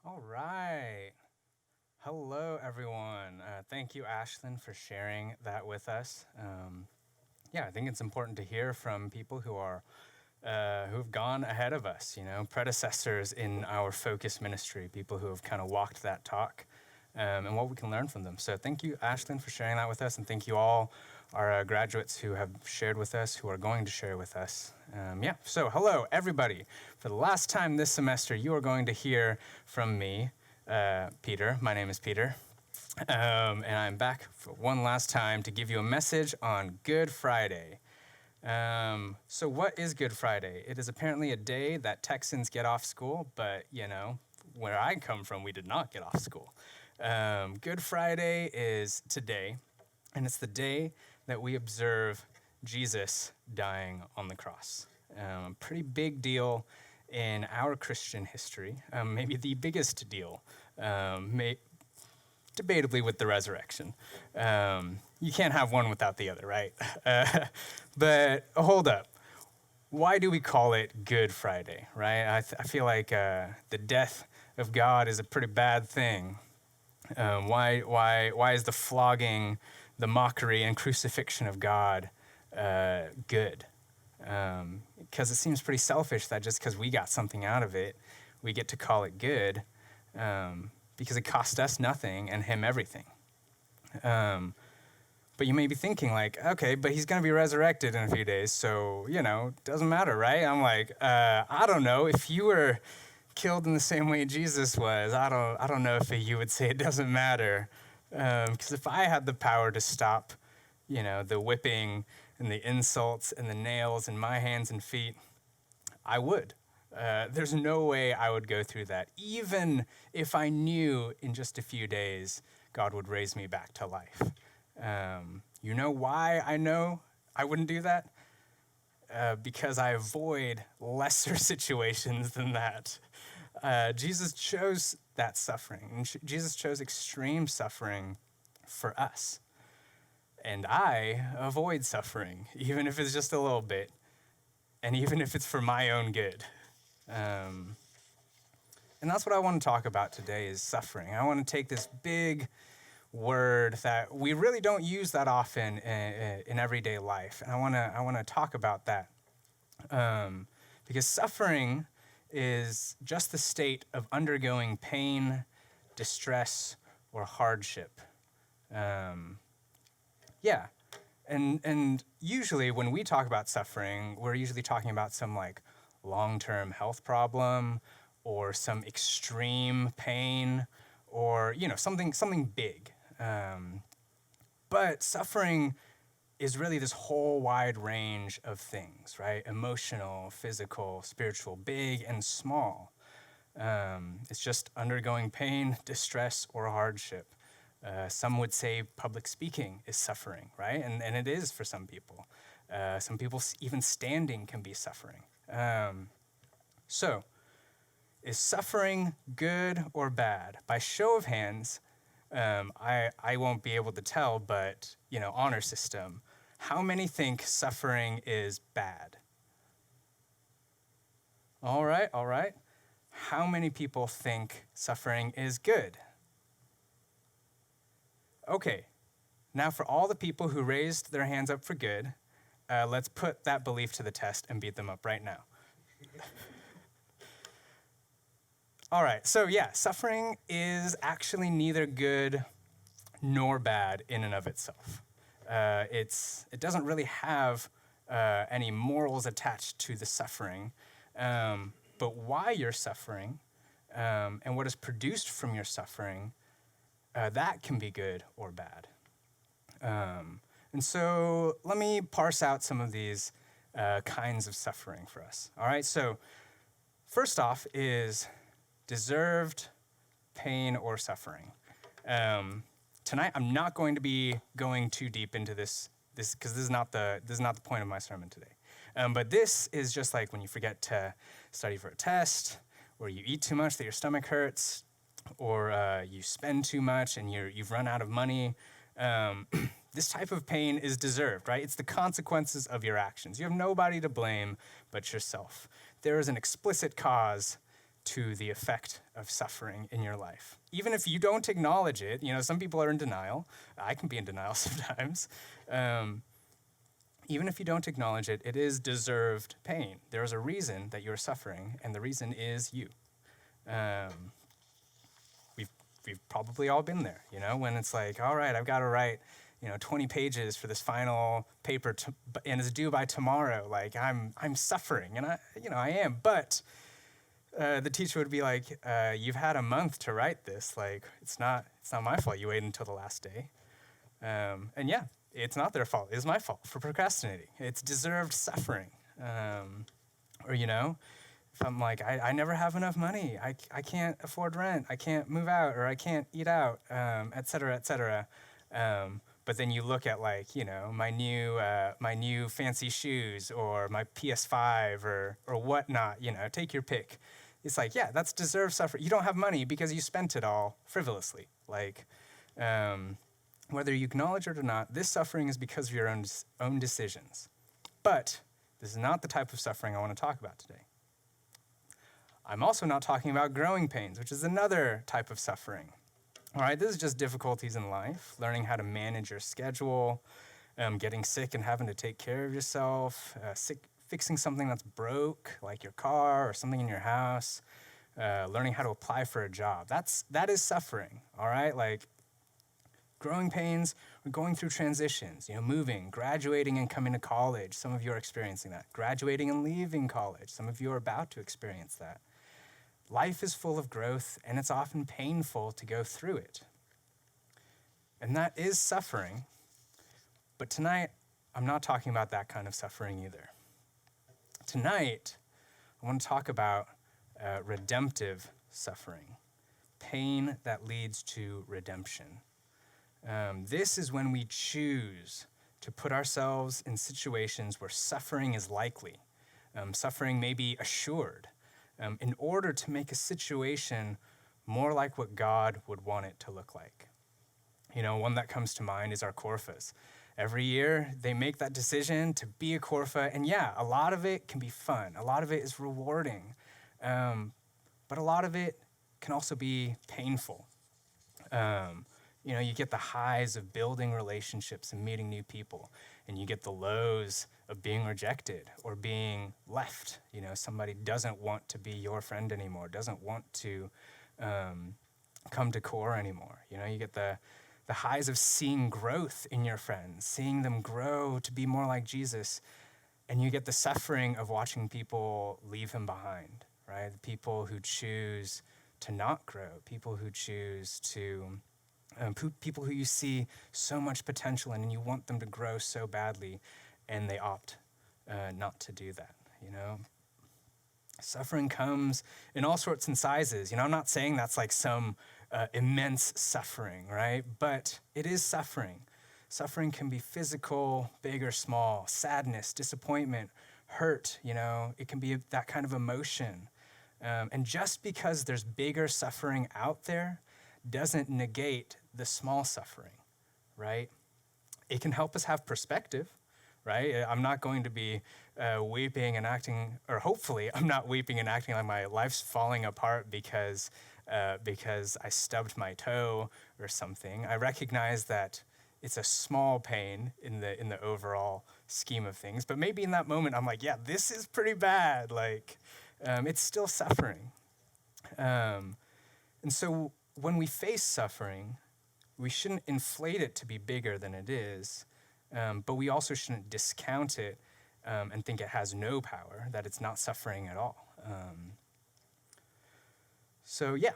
All right. Hello, everyone. Thank you, Ashlyn, for sharing that with us. I think it's important to hear from people who've gone ahead of us. Predecessors in our focus ministry, people who have kind of walked that talk, and what we can learn from them. So, thank you, Ashlyn, for sharing that with us, and thank you all our graduates who have shared with us, who are going to share with us. So hello, everybody. For the last time this semester, you are going to hear from me, Peter. My name is Peter. And I'm back for one last time to give you a message on Good Friday. So what is Good Friday? It is apparently a day that Texans get off school, but where I come from, we did not get off school. Good Friday is today, and it's the day that we observe Jesus dying on the cross. Pretty big deal in our Christian history, maybe the biggest deal, debatably with the resurrection. You can't have one without the other, right? But hold up. Why do we call it Good Friday, right? I feel like the death of God is a pretty bad thing. Why is the flogging, the mockery, and crucifixion of God good? Because it seems pretty selfish that just because we got something out of it, we get to call it good, because it cost us nothing and him everything. But you may be thinking like, okay, but he's going to be resurrected in a few days, so, it doesn't matter, right? I'm like, I don't know. If you were killed in the same way Jesus was, I don't know if you would say it doesn't matter. Because if I had the power to stop, the whipping and the insults and the nails in my hands and feet, I would. There's no way I would go through that, even if I knew in just a few days God would raise me back to life. You know why I know I wouldn't do that? Because I avoid lesser situations than that. Jesus chose that suffering. And Jesus chose extreme suffering for us. And I avoid suffering, even if it's just a little bit, and even if it's for my own good. And that's what I want to talk about today is suffering. I want to take this big word that we really don't use that often in everyday life, and I want to talk about that, because suffering is just the state of undergoing pain, distress, or hardship. And usually when we talk about suffering, we're usually talking about some like long-term health problem or some extreme pain or something big. But suffering is really this whole wide range of things, right? Emotional, physical, spiritual, big and small. It's just undergoing pain, distress, or hardship. Some would say public speaking is suffering, right? And it is for some people. Some people, even standing can be suffering. So, is suffering good or bad? By show of hands, I won't be able to tell, but, honor system, how many think suffering is bad? All right. How many people think suffering is good? Okay, now for all the people who raised their hands up for good, let's put that belief to the test and beat them up right now. All right, so suffering is actually neither good nor bad in and of itself. It doesn't really have any morals attached to the suffering, but why you're suffering and what is produced from your suffering, that can be good or bad. And so let me parse out some of these kinds of suffering for us. All right, so first off is deserved pain or suffering. Tonight, I'm not going to be going too deep into this because this is not the point of my sermon today. But this is just like when you forget to study for a test, or you eat too much that your stomach hurts, or you spend too much and you've run out of money. This type of pain is deserved, right? It's the consequences of your actions. You have nobody to blame but yourself. There is an explicit cause to the effect of suffering in your life. Even if you don't acknowledge it, some people are in denial. I can be in denial sometimes. Even if you don't acknowledge it, it is deserved pain. There is a reason that you're suffering, and the reason is you. We've probably all been there, when it's like, all right, I've got to write, 20 pages for this final paper, and it's due by tomorrow. Like I'm suffering, and I am. But the teacher would be like, you've had a month to write this. Like it's not my fault. You waited until the last day. And yeah, it's not their fault. It's my fault for procrastinating. It's deserved suffering. Or if I'm like, I never have enough money. I can't afford rent. I can't move out, or I can't eat out, et cetera, et cetera. But then you look at like, my new fancy shoes or my PS5 or whatnot, take your pick. It's like, yeah, that's deserved suffering. You don't have money because you spent it all frivolously. Like, whether you acknowledge it or not, this suffering is because of your own decisions. But this is not the type of suffering I want to talk about today. I'm also not talking about growing pains, which is another type of suffering. All right, this is just difficulties in life, learning how to manage your schedule, getting sick and having to take care of yourself, fixing something that's broke, like your car or something in your house, learning how to apply for a job. That is suffering, all right? Like growing pains, we're going through transitions, moving, graduating and coming to college. Some of you are experiencing that. Graduating and leaving college. Some of you are about to experience that. Life is full of growth, and it's often painful to go through it. And that is suffering. But tonight, I'm not talking about that kind of suffering either. Tonight, I want to talk about redemptive suffering, pain that leads to redemption. This is when we choose to put ourselves in situations where suffering is likely. Suffering may be assured. In order to make a situation more like what God would want it to look like. One that comes to mind is our Corfas. Every year, they make that decision to be a Corfa, and yeah, a lot of it can be fun. A lot of it is rewarding, but a lot of it can also be painful. You get the highs of building relationships and meeting new people, and you get the lows of being rejected or being left. Somebody doesn't want to be your friend anymore, doesn't want to come to core anymore. You get the highs of seeing growth in your friends, seeing them grow to be more like Jesus, and you get the suffering of watching people leave him behind, right? The people who choose to not grow, people who choose to people who you see so much potential in and you want them to grow so badly, and they opt not to do that, Suffering comes in all sorts and sizes. I'm not saying that's like some immense suffering, right? But it is suffering. Suffering can be physical, big or small, sadness, disappointment, hurt, it can be that kind of emotion. And just because there's bigger suffering out there doesn't negate the small suffering, right? It can help us have perspective, right? I'm not going to be weeping and acting, or hopefully I'm not weeping and acting like my life's falling apart because I stubbed my toe or something. I recognize that it's a small pain in the overall scheme of things, but maybe in that moment I'm like, yeah, this is pretty bad. Like, it's still suffering. And so when we face suffering, we shouldn't inflate it to be bigger than it is, but we also shouldn't discount it and think it has no power, that it's not suffering at all. So yeah,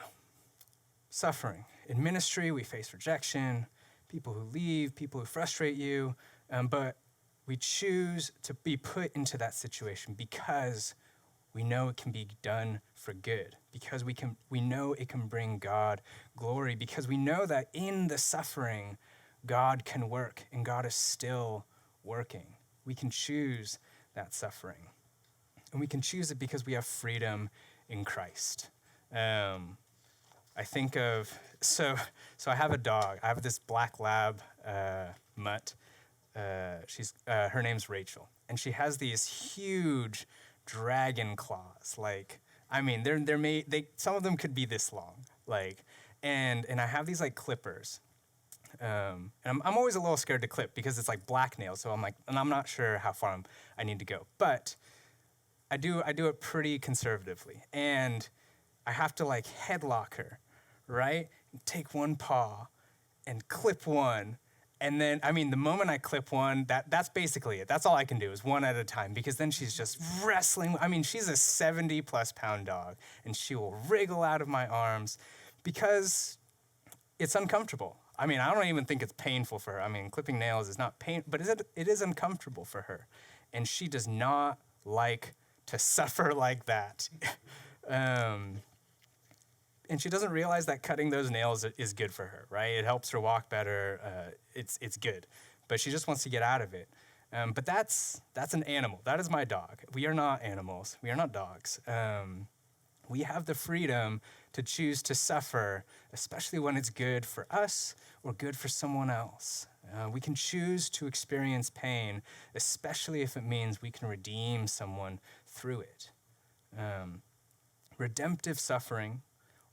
suffering. In ministry, we face rejection, people who leave, people who frustrate you, but we choose to be put into that situation because we know it can be done for good, because we know it can bring God glory, because we know that in the suffering, God can work and God is still working. We can choose that suffering. And we can choose it because we have freedom in Christ. I think of, so I have a dog. I have this black lab mutt. Her name's Rachel. And she has these huge dragon claws. Like, I mean, some of them could be this long, like, and I have these like clippers, and I'm always a little scared to clip because it's like black nails, so I'm like, and I'm not sure how far I need to go, but I do it pretty conservatively, and I have to like headlock her, right? Take one paw and clip one. And then, I mean, the moment I clip one, that's basically it. That's all I can do is one at a time, because then she's just wrestling. I mean, she's a 70+ pound dog, and she will wriggle out of my arms because it's uncomfortable. I mean, I don't even think it's painful for her. I mean, clipping nails is not pain, but it is uncomfortable for her. And she does not like to suffer like that. And she doesn't realize that cutting those nails is good for her, right? It helps her walk better. It's good, but she just wants to get out of it. But that's an animal. That is my dog. We are not animals. We are not dogs. We have the freedom to choose to suffer, especially when it's good for us or good for someone else. We can choose to experience pain, especially if it means we can redeem someone through it. Redemptive suffering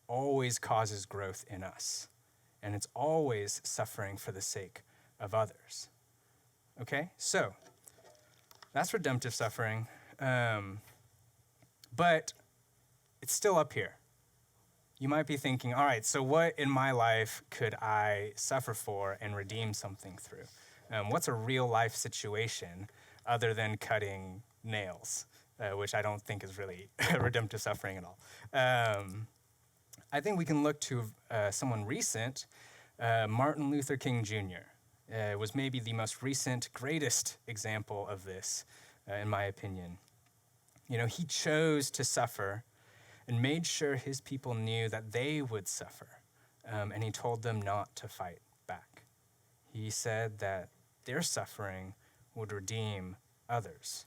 always causes growth in us, and it's always suffering for the sake of others. Okay, so that's redemptive suffering, but it's still up here. You might be thinking, all right, so what in my life could I suffer for and redeem something through? What's a real life situation other than cutting nails, which I don't think is really redemptive suffering at all. I think we can look to someone recent, Martin Luther King Jr. Was maybe the most recent, greatest example of this, in my opinion. You know, he chose to suffer and made sure his people knew that they would suffer, and he told them not to fight back. He said that their suffering would redeem others,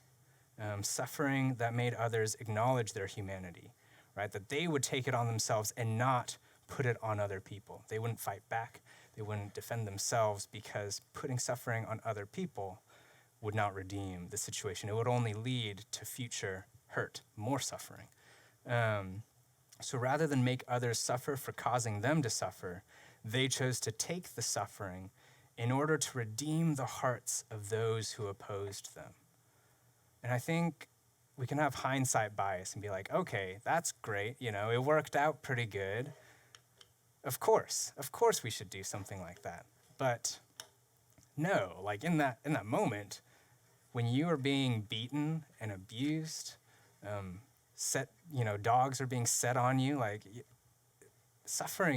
suffering that made others acknowledge their humanity, right? That they would take it on themselves and not put it on other people. They wouldn't fight back. They wouldn't defend themselves, because putting suffering on other people would not redeem the situation. It would only lead to future hurt, more suffering. So rather than make others suffer for causing them to suffer, they chose to take the suffering in order to redeem the hearts of those who opposed them. And I think we can have hindsight bias and be like, okay, that's great. You know, it worked out pretty good. Of course we should do something like that. But no, like in that moment, when you are being beaten and abused, dogs are being set on you, like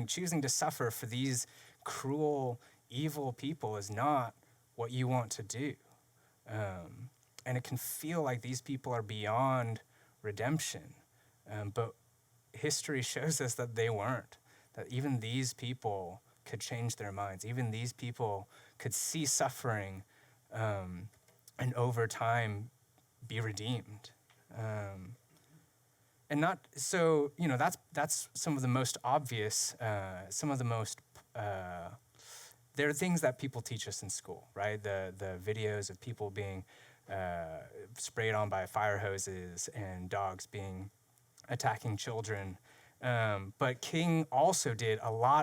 choosing to suffer for these cruel, evil people is not what you want to do. And it can feel like these people are beyond redemption. But history shows us that they weren't, that even these people could change their minds. Even these people could see suffering and over time be redeemed. And not, so, you know, that's some of the most obvious, there are things that people teach us in school, right? The videos of people being sprayed on by fire hoses and dogs attacking children. But King also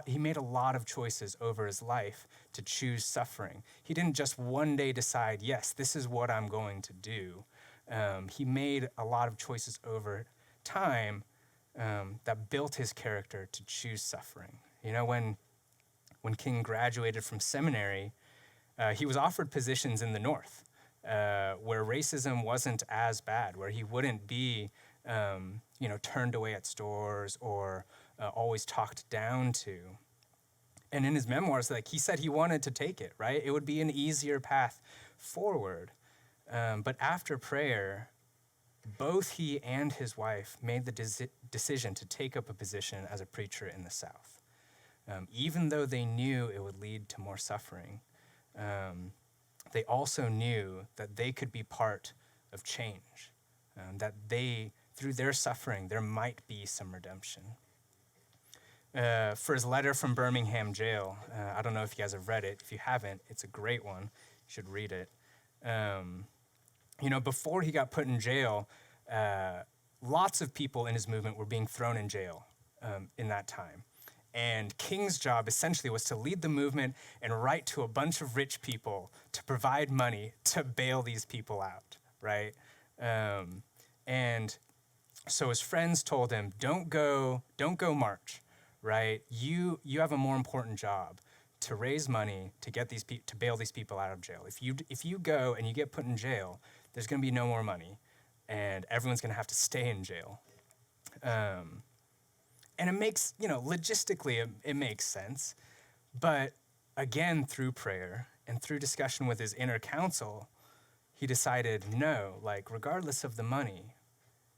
he made a lot of choices over his life to choose suffering. He didn't just one day decide, yes, this is what I'm going to do. He made a lot of choices over time that built his character to choose suffering. You know, when King graduated from seminary, he was offered positions in the North, where racism wasn't as bad, where he wouldn't be, turned away at stores or always talked down to. And in his memoirs, like, he said he wanted to take it, right? It would be an easier path forward. But after prayer, both he and his wife made the decision to take up a position as a preacher in the South. Even though they knew it would lead to more suffering, they also knew that they could be part of change, that through their suffering, there might be some redemption. For his letter from Birmingham Jail, I don't know if you guys have read it. If you haven't, it's a great one. You should read it. Before he got put in jail, lots of people in his movement were being thrown in jail in that time. And King's job essentially was to lead the movement and write to a bunch of rich people to provide money to bail these people out, right? And so his friends told him, don't go march, right? You have a more important job, to raise money to get to bail these people out of jail. If you go and you get put in jail, there's going to be no more money, and everyone's going to have to stay in jail. And it makes, logistically, it makes sense. But again, through prayer and through discussion with his inner council, he decided no, regardless of the money,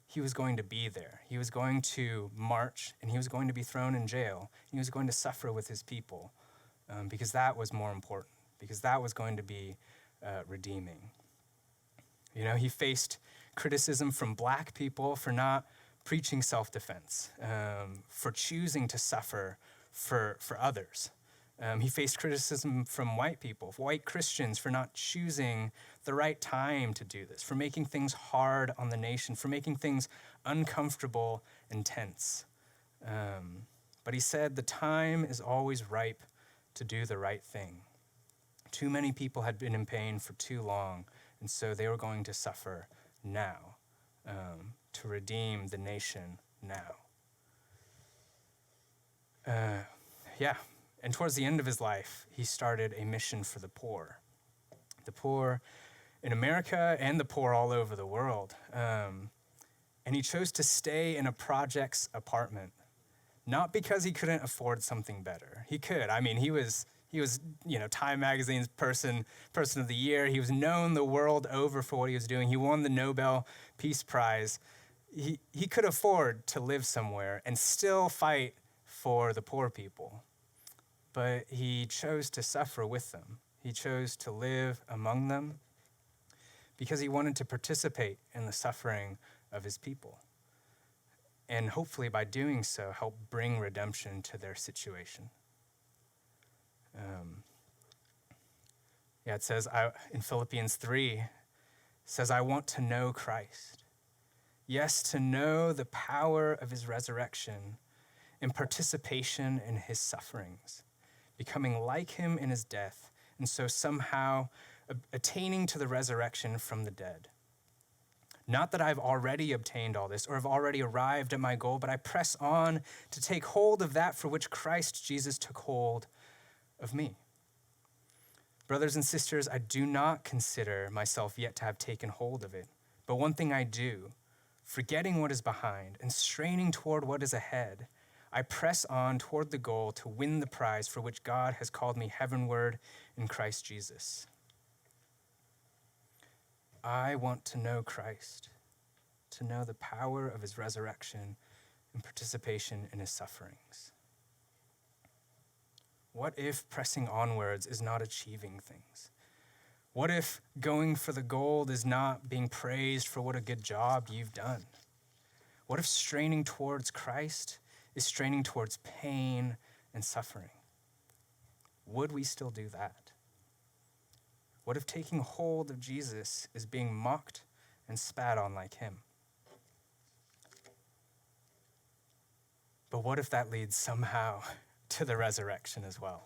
he was going to be there. He was going to march, and he was going to be thrown in jail. He was going to suffer with his people, because that was more important, because that was going to be redeeming. He faced criticism from black people for not preaching self-defense, for choosing to suffer for others. He faced criticism from white people, white Christians, for not choosing the right time to do this, for making things hard on the nation, for making things uncomfortable and tense. But he said the time is always ripe to do the right thing. Too many people had been in pain for too long, and so they were going to suffer now, to redeem the nation now. And towards the end of his life, he started a mission for the poor in America and the poor all over the world. And he chose to stay in a projects apartment, not because he couldn't afford something better. He could. I mean, he was Time Magazine's person of the year. He was known the world over for what he was doing. He won the Nobel Peace Prize. He could afford to live somewhere and still fight for the poor people. But he chose to suffer with them. He chose to live among them because he wanted to participate in the suffering of his people. And hopefully by doing so, help bring redemption to their situation. It says in Philippians 3, it says, I want to know Christ. Yes, to know the power of his resurrection and participation in his sufferings, becoming like him in his death, and so somehow attaining to the resurrection from the dead. Not that I've already obtained all this or have already arrived at my goal, but I press on to take hold of that for which Christ Jesus took hold of me. Brothers and sisters, I do not consider myself yet to have taken hold of it, but one thing I do, forgetting what is behind and straining toward what is ahead, I press on toward the goal to win the prize for which God has called me heavenward in Christ Jesus. I want to know Christ, to know the power of his resurrection and participation in his sufferings. What if pressing onwards is not achieving things? What if going for the gold is not being praised for what a good job you've done? What if straining towards Christ is straining towards pain and suffering? Would we still do that? What if taking hold of Jesus is being mocked and spat on like him? But what if that leads somehow to the resurrection as well,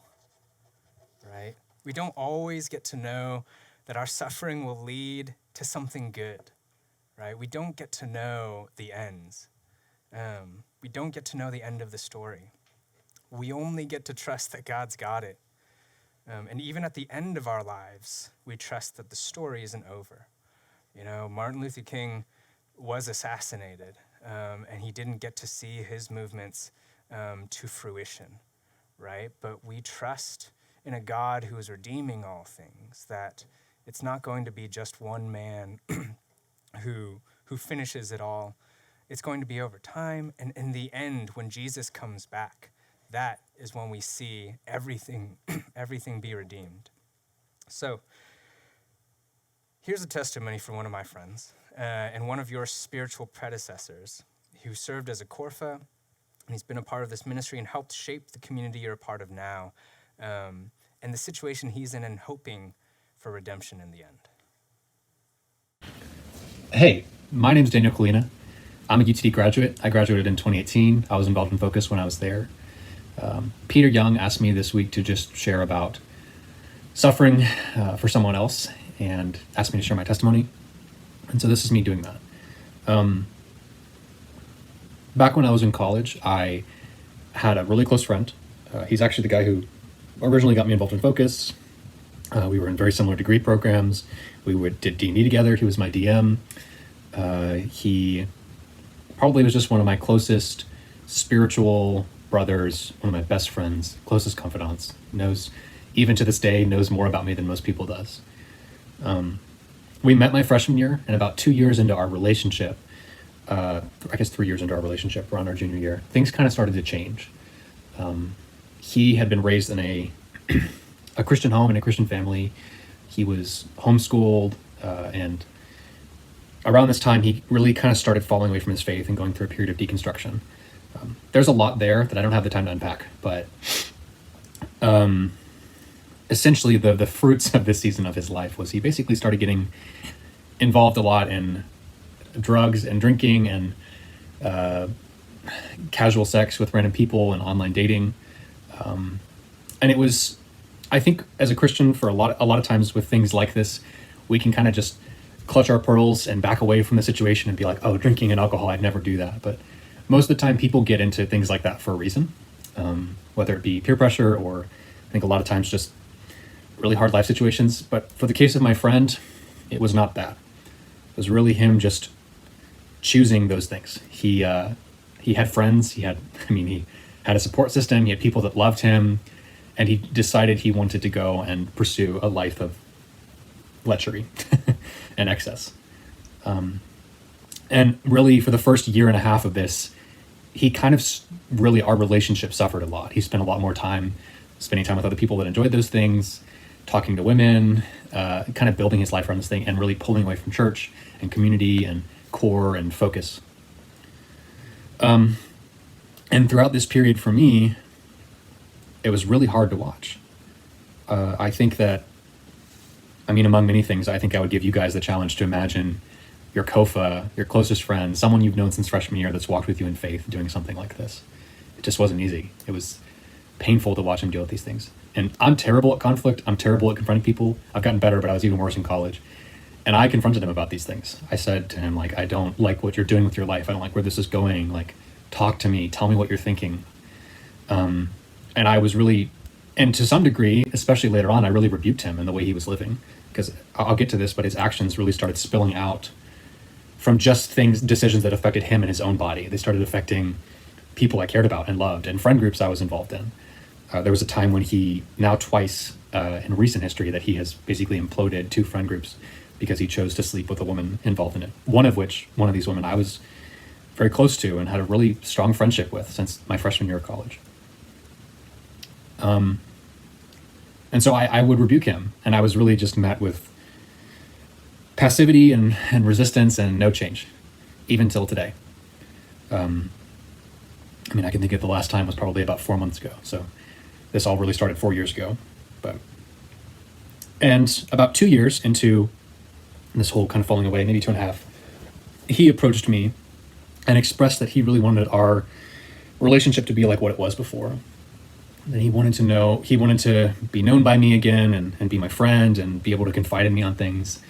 right? We don't always get to know that our suffering will lead to something good, right? We don't get to know the ends. We don't get to know the end of the story. We only get to trust that God's got it. And even at the end of our lives, we trust that the story isn't over. Martin Luther King was assassinated, and he didn't get to see his movements to fruition, right? But we trust in a God who is redeeming all things, that it's not going to be just one man who finishes it all. It's going to be over time, and in the end, when Jesus comes back, that is when we see everything be redeemed. So here's a testimony from one of my friends and one of your spiritual predecessors who served as a Corfa, and he's been a part of this ministry and helped shape the community you're a part of now, and the situation he's in and hoping for redemption in the end. Hey, my name's Daniel Colina. I'm a UTD graduate. I graduated in 2018. I was involved in Focus when I was there. Peter Young asked me this week to just share about suffering for someone else and asked me to share my testimony. And so this is me doing that. Back when I was in college, I had a really close friend. He's actually the guy who originally got me involved in Focus. We were in very similar degree programs. We did D&D together. He was my DM. He probably was just one of my closest spiritual brothers, one of my best friends, closest confidants, knows, even to this day, knows more about me than most people does. We met my freshman year, and about 2 years into our relationship, I guess 3 years into our relationship, around our junior year, things kind of started to change. He had been raised in a Christian home and a Christian family. He was homeschooled, and around this time, he really kind of started falling away from his faith and going through a period of deconstruction. There's a lot there that I don't have the time to unpack, but essentially the fruits of this season of his life was he basically started getting involved a lot in drugs and drinking and casual sex with random people and online dating. And it was, I think as a Christian, for a lot of times with things like this, we can kind of just clutch our pearls and back away from the situation and be like, oh, drinking and alcohol, I'd never do that. But most of the time people get into things like that for a reason, whether it be peer pressure or I think a lot of times just really hard life situations. But for the case of my friend, it was not that. It was really him just choosing those things. He had friends, he had a support system, he had people that loved him, and he decided he wanted to go and pursue a life of lechery and excess. And really for the first year and a half of this, he kind of really, our relationship suffered a lot. He spent a lot more time spending time with other people that enjoyed those things, talking to women, kind of building his life around this thing, and really pulling away from church and community and core and focus. And throughout this period for me, it was really hard to watch. I think that, among many things, I think I would give you guys the challenge to imagine your Kofa, your closest friend, someone you've known since freshman year that's walked with you in faith doing something like this. It just wasn't easy. It was painful to watch him deal with these things. And I'm terrible at conflict. I'm terrible at confronting people. I've gotten better, but I was even worse in college. And I confronted him about these things. I said to him, I don't like what you're doing with your life. I don't like where this is going. Talk to me. Tell me what you're thinking. And I was really, and to some degree, especially later on, I really rebuked him in the way he was living. Because I'll get to this, but his actions really started spilling out from just decisions that affected him and his own body. They started affecting people I cared about and loved, and friend groups I was involved in. There was a time when he, now twice in recent history, that he has basically imploded 2 friend groups because he chose to sleep with a woman involved in it. One of these women I was very close to and had a really strong friendship with since my freshman year of college. And so I would rebuke him, and I was really just met with passivity and resistance and no change, even till today. I can think of the last time was probably about 4 months ago. So this all really started 4 years ago. And about 2 years into this whole kind of falling away, maybe 2.5, he approached me and expressed that he really wanted our relationship to be like what it was before. And he wanted to be known by me again and be my friend and be able to confide in me on things.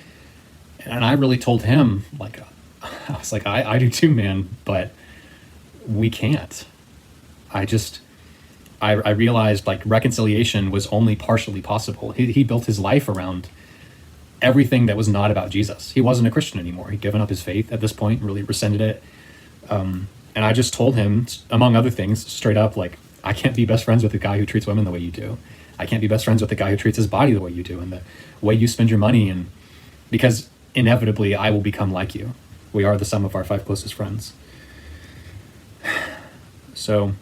And I really told him, I was like, I do too, man, but we can't. I realized reconciliation was only partially possible. He built his life around everything that was not about Jesus. He wasn't a Christian anymore. He'd given up his faith at this point, really rescinded it. And I just told him, among other things, straight up, I can't be best friends with a guy who treats women the way you do. I can't be best friends with a guy who treats his body the way you do and the way you spend your money. And because inevitably I will become like you. We are the sum of our 5 closest friends. So,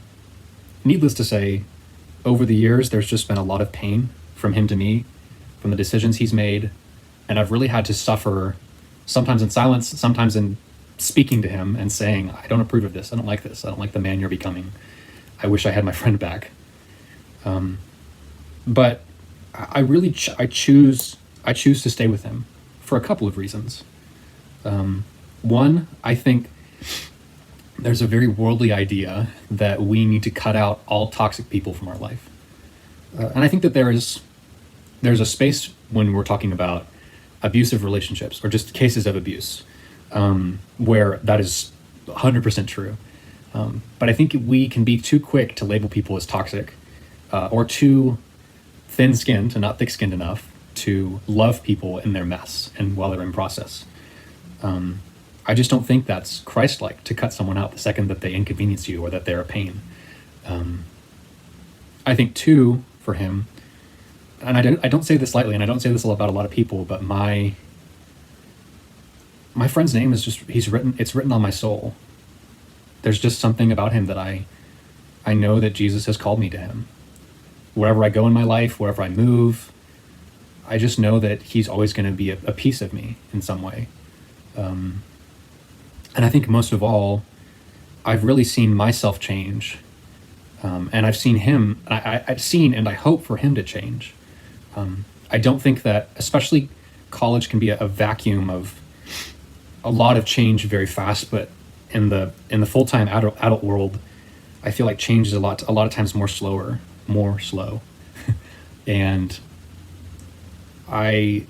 needless to say, over the years, there's just been a lot of pain from him to me, from the decisions he's made. And I've really had to suffer, sometimes in silence, sometimes in speaking to him and saying, I don't approve of this. I don't like this. I don't like the man you're becoming. I wish I had my friend back. But I really, I choose to stay with him for a couple of reasons. One, I think there's a very worldly idea that we need to cut out all toxic people from our life. And I think that there's a space when we're talking about abusive relationships or just cases of abuse where that is 100% true. But I think we can be too quick to label people as toxic or too thin-skinned and not thick-skinned enough to love people in their mess and while they're in process. I just don't think that's Christ-like to cut someone out the second that they inconvenience you or that they're a pain. I think too, for him, and I don't say this lightly, and I don't say this about a lot of people, but my friend's name is just, it's written on my soul. There's just something about him that I know that Jesus has called me to him. Wherever I go in my life, wherever I move, I just know that he's always going to be a piece of me in some way. And I think most of all, I've really seen myself change. And I've seen him, I've seen and I hope for him to change. I don't think that, especially college can be a vacuum of a lot of change very fast, but in the full-time adult world, I feel like change is a lot of times more slow. And I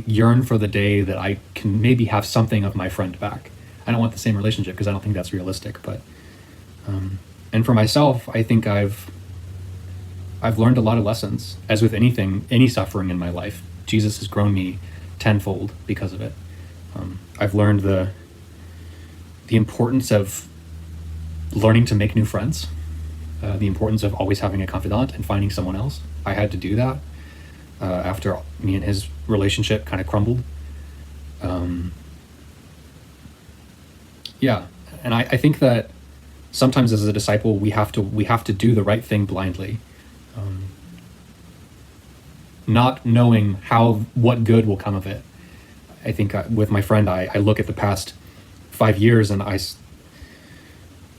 yearn for the day that I can maybe have something of my friend back. I don't want the same relationship because I don't think that's realistic, but and for myself, I think I've learned a lot of lessons. As with anything, any suffering in my life, Jesus has grown me tenfold because of it. I've learned the importance of learning to make new friends, the importance of always having a confidant and finding someone else. I had to do that after me and his relationship kind of crumbled. Yeah, and I think that sometimes as a disciple, we have to do the right thing blindly, not knowing what good will come of it. I think with my friend, I look at the past 5 years, and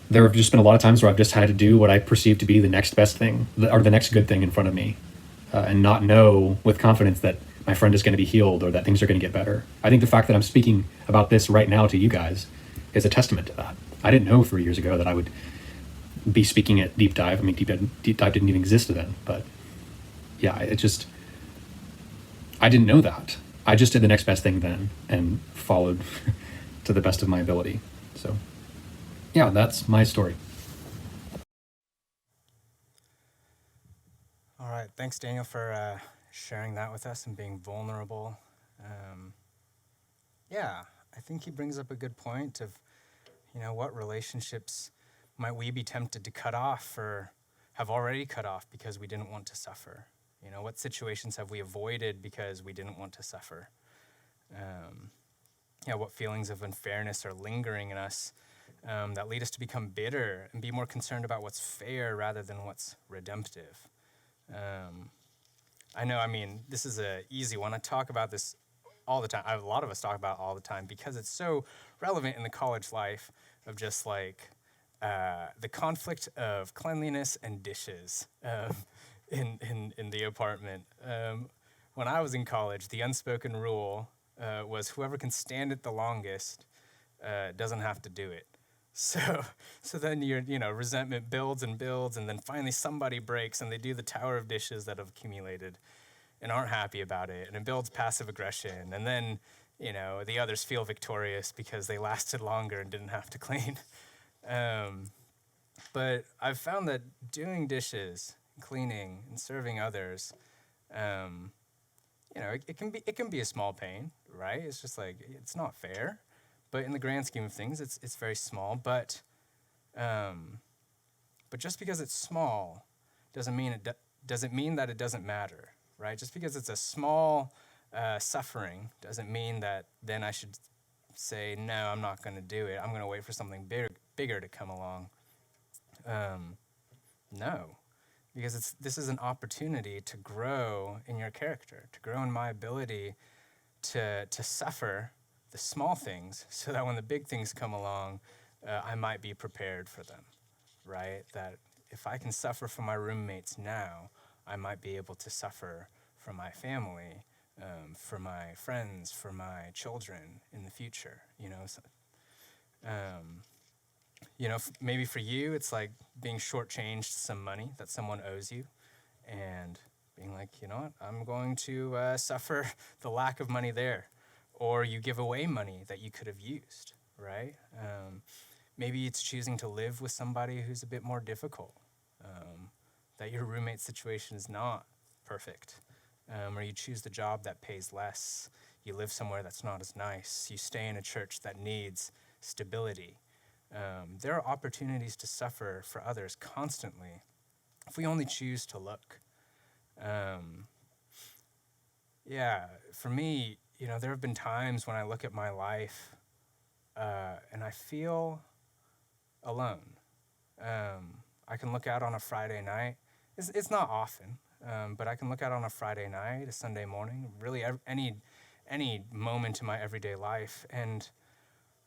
there have just been a lot of times where I've just had to do what I perceive to be the next best thing or the next good thing in front of me, and not know with confidence that my friend is going to be healed or that things are going to get better. I think the fact that I'm speaking about this right now to you guys is a testament to that. I didn't know 3 years ago that I would be speaking at Deep Dive. I mean, Deep Dive didn't even exist then, but yeah, I didn't know that. I just did the next best thing then and followed to the best of my ability. So yeah, that's my story. All right. Thanks, Daniel, for sharing that with us and being vulnerable. Yeah, I think he brings up a good point of, what relationships might we be tempted to cut off or have already cut off because we didn't want to suffer? What situations have we avoided because we didn't want to suffer? What feelings of unfairness are lingering in us that lead us to become bitter and be more concerned about what's fair rather than what's redemptive? I know, this is an easy one. I talk about this all the time. A lot of us talk about it all the time because it's so relevant in the college life of just like the conflict of cleanliness and dishes in the apartment. When I was in college, the unspoken rule was whoever can stand it the longest doesn't have to do it. So then your resentment builds and builds, and then finally somebody breaks and they do the tower of dishes that have accumulated and aren't happy about it, and it builds passive aggression, and then the others feel victorious because they lasted longer and didn't have to clean. But I've found that doing dishes, cleaning, and serving others, it can be a small pain, right? It's just like it's not fair, but in the grand scheme of things, it's very small. But just because it's small doesn't mean that it doesn't matter, right? Just because it's a small suffering doesn't mean that then I should say, no, I'm not going to do it. I'm going to wait for something bigger to come along. No, because this is an opportunity to grow in your character, to grow in my ability to suffer the small things so that when the big things come along, I might be prepared for them, right? That if I can suffer for my roommates now, I might be able to suffer for my family, for my friends, for my children in the future, So, Maybe for you, it's like being shortchanged some money that someone owes you and being like, you know what, I'm going to suffer the lack of money there. Or you give away money that you could have used, right? Maybe it's choosing to live with somebody who's a bit more difficult, that your roommate situation is not perfect. Or you choose the job that pays less. You live somewhere that's not as nice. You stay in a church that needs stability. There are opportunities to suffer for others constantly if we only choose to look. For me, there have been times when I look at my life and I feel alone. I can look out on a Friday night. It's not often, but I can look out on a Friday night, a Sunday morning, really any moment in my everyday life, and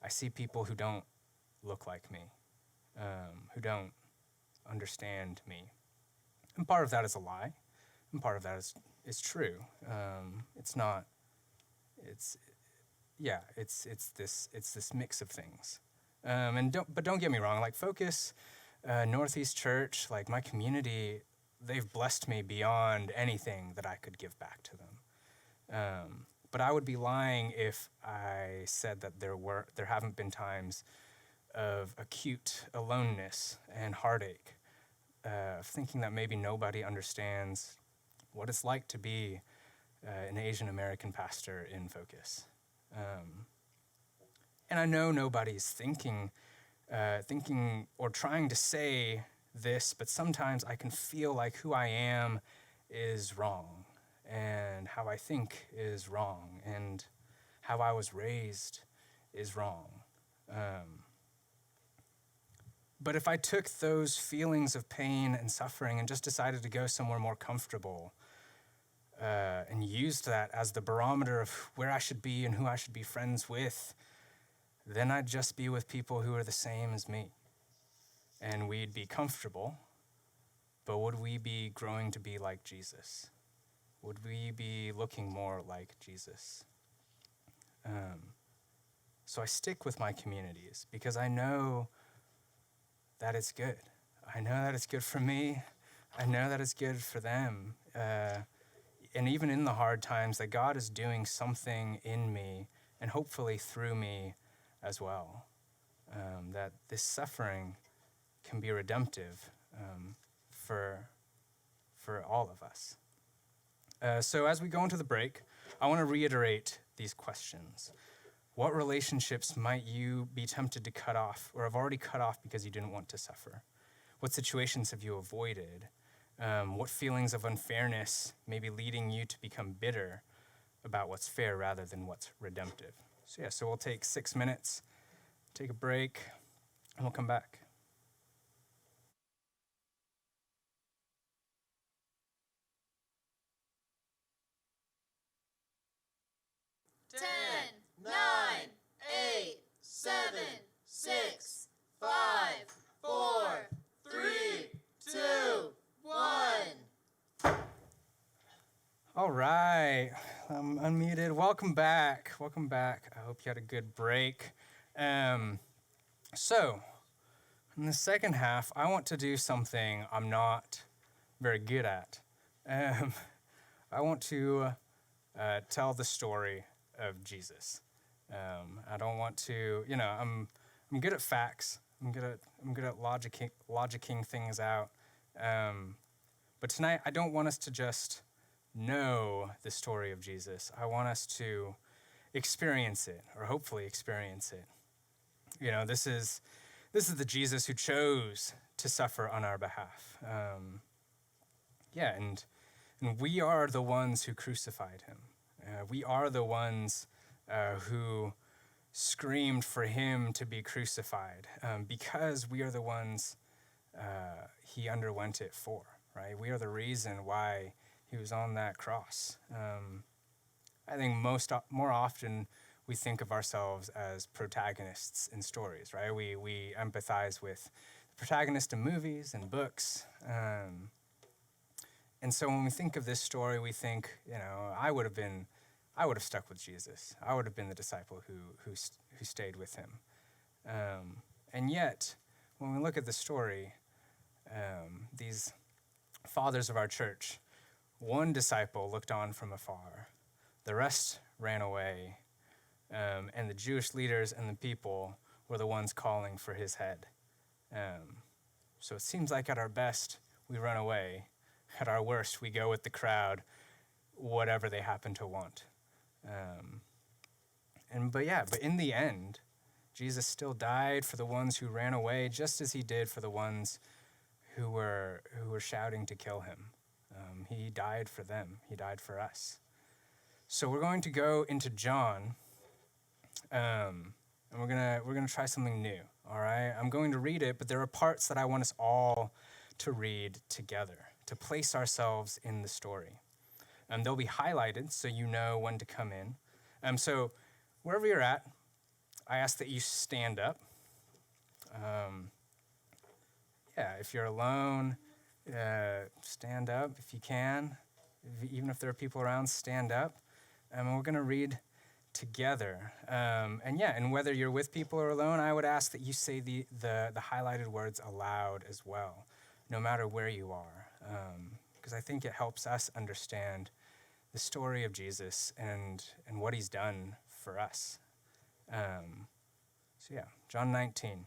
I see people who don't look like me, who don't understand me. And part of that is a lie, and part of that is true. It's not. It's this mix of things. But don't get me wrong. Like Focus, Northeast Church, like my community, they've blessed me beyond anything that I could give back to them. But I would be lying if I said that there haven't been times of acute aloneness and heartache, thinking that maybe nobody understands what it's like to be an Asian American pastor in Focus. And I know nobody's thinking or trying to say this, but sometimes I can feel like who I am is wrong, and how I think is wrong, and how I was raised is wrong. But if I took those feelings of pain and suffering and just decided to go somewhere more comfortable, and used that as the barometer of where I should be and who I should be friends with, then I'd just be with people who are the same as me. And we'd be comfortable, but would we be growing to be like Jesus? Would we be looking more like Jesus? So I stick with my communities because I know that it's good. I know that it's good for me. I know that it's good for them. And even in the hard times, that God is doing something in me and hopefully through me as well. That this suffering can be redemptive for all of us. So as we go into the break, I want to reiterate these questions. What relationships might you be tempted to cut off or have already cut off because you didn't want to suffer? What situations have you avoided? What feelings of unfairness may be leading you to become bitter about what's fair rather than what's redemptive? So we'll take 6 minutes, take a break, and we'll come back. Ten, 9, 8, 7, 6, 5, 4, 3, 2, 1. All right, I'm unmuted. Welcome back. I hope you had a good break. So, in the second half, I want to do something I'm not very good at. I want to tell the story of Jesus. I don't want to, I'm good at facts. I'm good at logicking things out. But tonight, I don't want us to just know the story of Jesus. I want us to experience it, or hopefully experience it. This is the Jesus who chose to suffer on our behalf. And we are the ones who crucified him. We are the ones who screamed for him to be crucified because we are the ones he underwent it for, right? We are the reason why he was on that cross. I think more often we think of ourselves as protagonists in stories, right? We empathize with the protagonist in movies and books. And so when we think of this story, we think, I would have stuck with Jesus. I would have been the disciple who stayed with him. And yet, when we look at the story, these fathers of our church, one disciple looked on from afar, the rest ran away, and the Jewish leaders and the people were the ones calling for his head. So it seems like at our best, we run away. At our worst, we go with the crowd, whatever they happen to want. But in the end, Jesus still died for the ones who ran away, just as he did for the ones who were shouting to kill him. He died for them. He died for us. So we're going to go into John, and we're gonna try something new. All right, I'm going to read it, but there are parts that I want us all to read together to place ourselves in the story. They'll be highlighted so you know when to come in. So wherever you're at, I ask that you stand up. If you're alone, stand up if you can. Even if there are people around, stand up. And we're going to read together. And whether you're with people or alone, I would ask that you say the highlighted words aloud as well, no matter where you are. Because I think it helps us understand the story of Jesus and what he's done for us. John 19.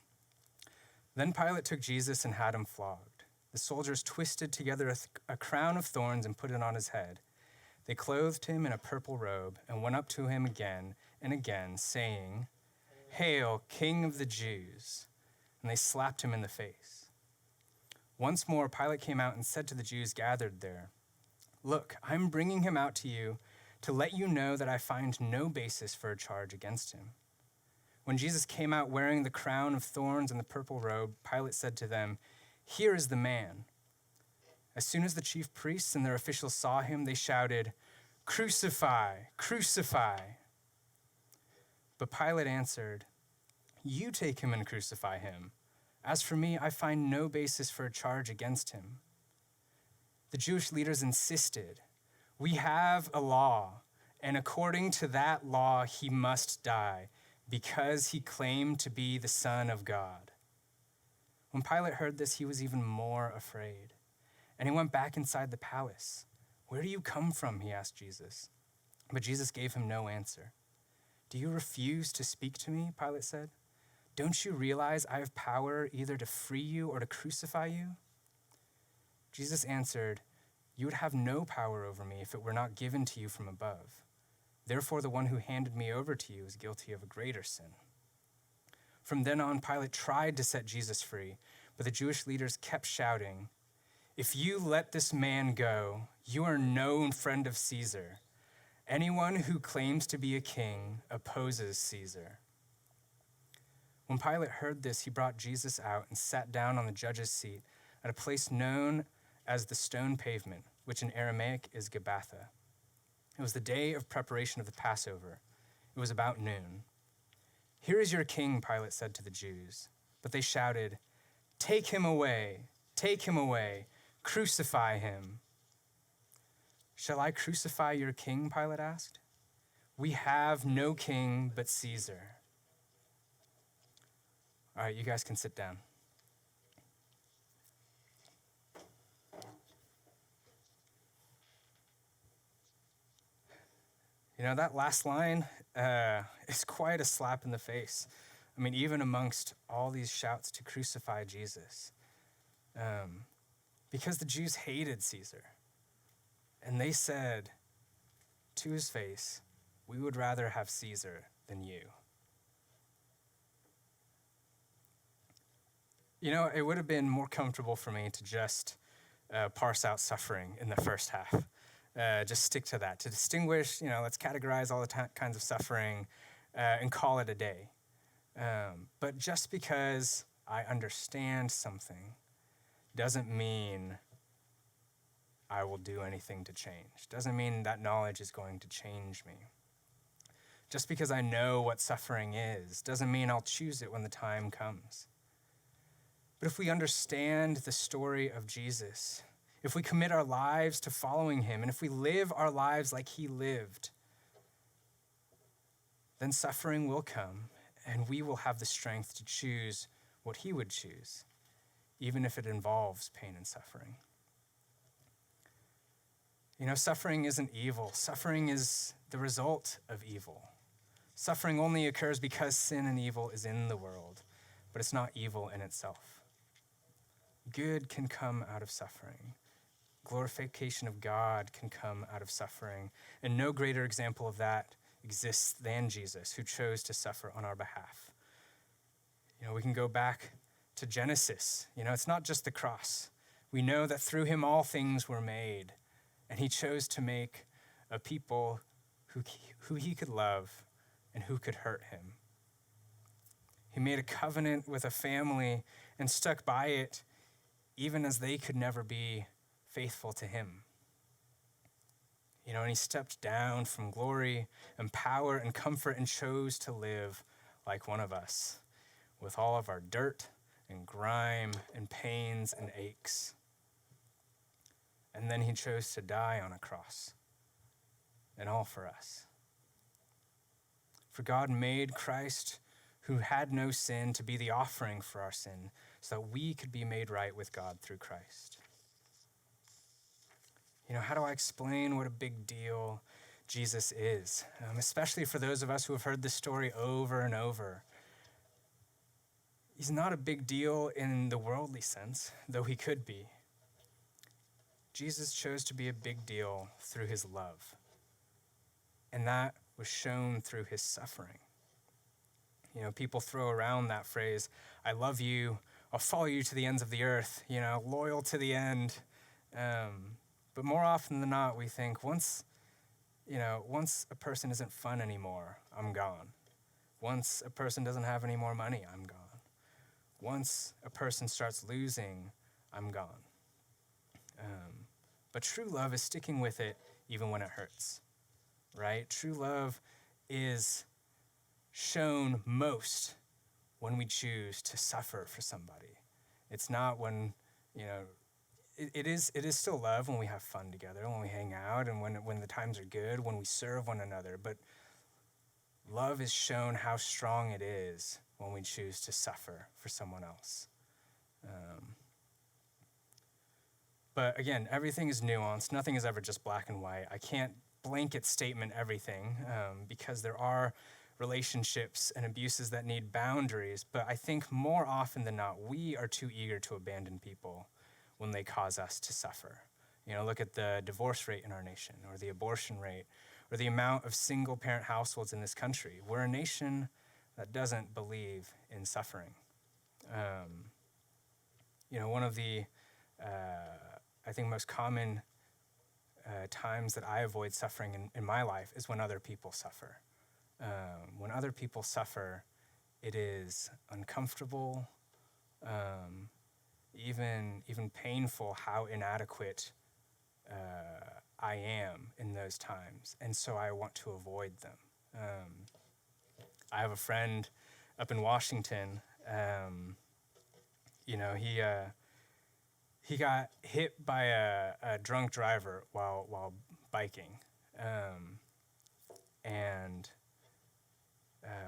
Then Pilate took Jesus and had him flogged. The soldiers twisted together a crown of thorns and put it on his head. They clothed him in a purple robe and went up to him again and again, saying, "Hail, King of the Jews!" And they slapped him in the face. Once more, Pilate came out and said to the Jews gathered there, "Look, I'm bringing him out to you to let you know that I find no basis for a charge against him." When Jesus came out wearing the crown of thorns and the purple robe, Pilate said to them, "Here is the man." As soon as the chief priests and their officials saw him, they shouted, "Crucify! Crucify!" But Pilate answered, "You take him and crucify him. As for me, I find no basis for a charge against him." The Jewish leaders insisted, "We have a law, and according to that law, he must die, because he claimed to be the Son of God." When Pilate heard this, he was even more afraid, and he went back inside the palace. "Where do you come from?" he asked Jesus. But Jesus gave him no answer. "Do you refuse to speak to me?" Pilate said. "Don't you realize I have power either to free you or to crucify you?" Jesus answered, "You would have no power over me if it were not given to you from above. Therefore, the one who handed me over to you is guilty of a greater sin." From then on, Pilate tried to set Jesus free, but the Jewish leaders kept shouting, "If you let this man go, you are no friend of Caesar. Anyone who claims to be a king opposes Caesar." When Pilate heard this, he brought Jesus out and sat down on the judge's seat at a place known as the Stone Pavement, which in Aramaic is Gabbatha. It was the day of preparation of the Passover. It was about noon. "Here is your king," Pilate said to the Jews. But they shouted, "Take him away! Take him away! Crucify him!" "Shall I crucify your king?" Pilate asked. "We have no king but Caesar." All right, you guys can sit down. You know, that last line is quite a slap in the face. I mean, even amongst all these shouts to crucify Jesus. Because the Jews hated Caesar. And they said to his face, "We would rather have Caesar than you." You know, it would have been more comfortable for me to just parse out suffering in the first half. Just stick to that, to distinguish, let's categorize all the kinds of suffering and call it a day. But just because I understand something doesn't mean I will do anything to change. Doesn't mean that knowledge is going to change me. Just because I know what suffering is doesn't mean I'll choose it when the time comes. But if we understand the story of Jesus, if we commit our lives to following him, and if we live our lives like he lived, then suffering will come, and we will have the strength to choose what he would choose, even if it involves pain and suffering. Suffering isn't evil. Suffering is the result of evil. Suffering only occurs because sin and evil is in the world, but it's not evil in itself. Good can come out of suffering. Glorification of God can come out of suffering. And no greater example of that exists than Jesus, who chose to suffer on our behalf. We can go back to Genesis. It's not just the cross. We know that through him all things were made, and he chose to make a people who he could love and who could hurt him. He made a covenant with a family and stuck by it, even as they could never be faithful to him. And he stepped down from glory and power and comfort and chose to live like one of us, with all of our dirt and grime and pains and aches. And then he chose to die on a cross, and all for us. For God made Christ, who had no sin, to be the offering for our sin, so that we could be made right with God through Christ. How do I explain what a big deal Jesus is? Especially for those of us who have heard this story over and over. He's not a big deal in the worldly sense, though he could be. Jesus chose to be a big deal through his love, and that was shown through his suffering. People throw around that phrase, I love you, I'll follow you to the ends of the earth, loyal to the end. But more often than not, we think once a person isn't fun anymore, I'm gone. Once a person doesn't have any more money, I'm gone. Once a person starts losing, I'm gone. But true love is sticking with it even when it hurts, right? True love is shown most when we choose to suffer for somebody. It's not when, it is still love when we have fun together, when we hang out, and when the times are good, when we serve one another. But love is shown how strong it is when we choose to suffer for someone else. But again, everything is nuanced. Nothing is ever just black and white. I can't blanket statement everything because there are relationships and abuses that need boundaries. But I think more often than not, we are too eager to abandon people when they cause us to suffer. Look at the divorce rate in our nation, or the abortion rate, or the amount of single-parent households in this country. We're a nation that doesn't believe in suffering. One of the I think most common times that I avoid suffering in my life is when other people suffer. When other people suffer, it is uncomfortable, even painful how inadequate I am in those times, and so I want to avoid them. I have a friend up in Washington. He got hit by a drunk driver while biking, and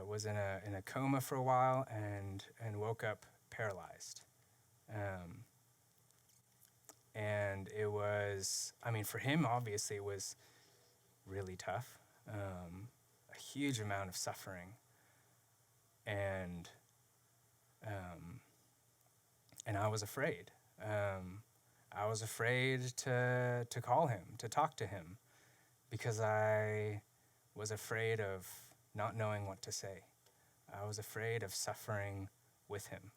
was in a coma for a while and woke up paralyzed. And it was, for him, obviously, it was really tough, a huge amount of suffering, and I was afraid. I was afraid to call him, to talk to him, because I was afraid of not knowing what to say. I was afraid of suffering with him.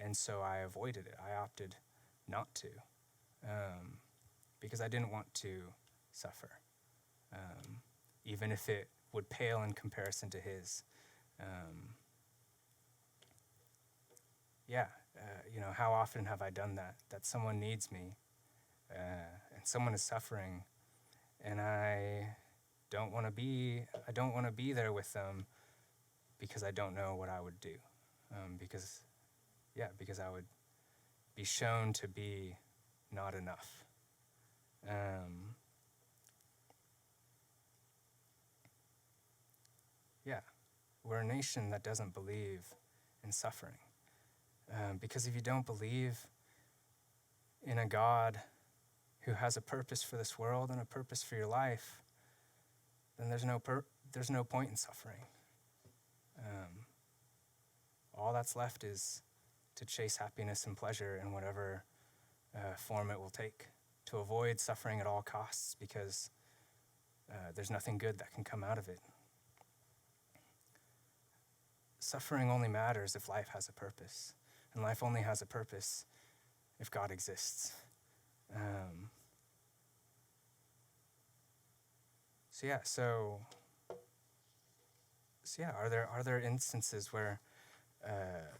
And so I avoided it. I opted not to, because I didn't want to suffer, even if it would pale in comparison to his. How often have I done that? That someone needs me, and someone is suffering, and I don't want to be there with them, because I don't know what I would do, because I would be shown to be not enough. we're a nation that doesn't believe in suffering. Because if you don't believe in a God who has a purpose for this world and a purpose for your life, then there's no point in suffering. All that's left is to chase happiness and pleasure in whatever form it will take, to avoid suffering at all costs, because there's nothing good that can come out of it. Suffering only matters if life has a purpose, and life only has a purpose if God exists. Are there instances where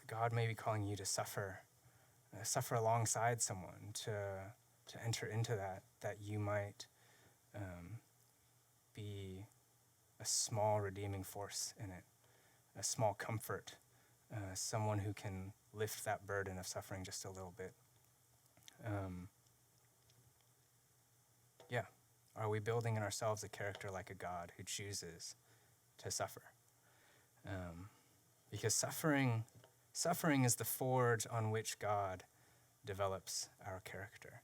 God may be calling you to suffer alongside someone, to enter into that you might be a small redeeming force in it, a small comfort, someone who can lift that burden of suffering just a little bit. Are we building in ourselves a character like a God who chooses to suffer? Because suffering is the forge on which God develops our character.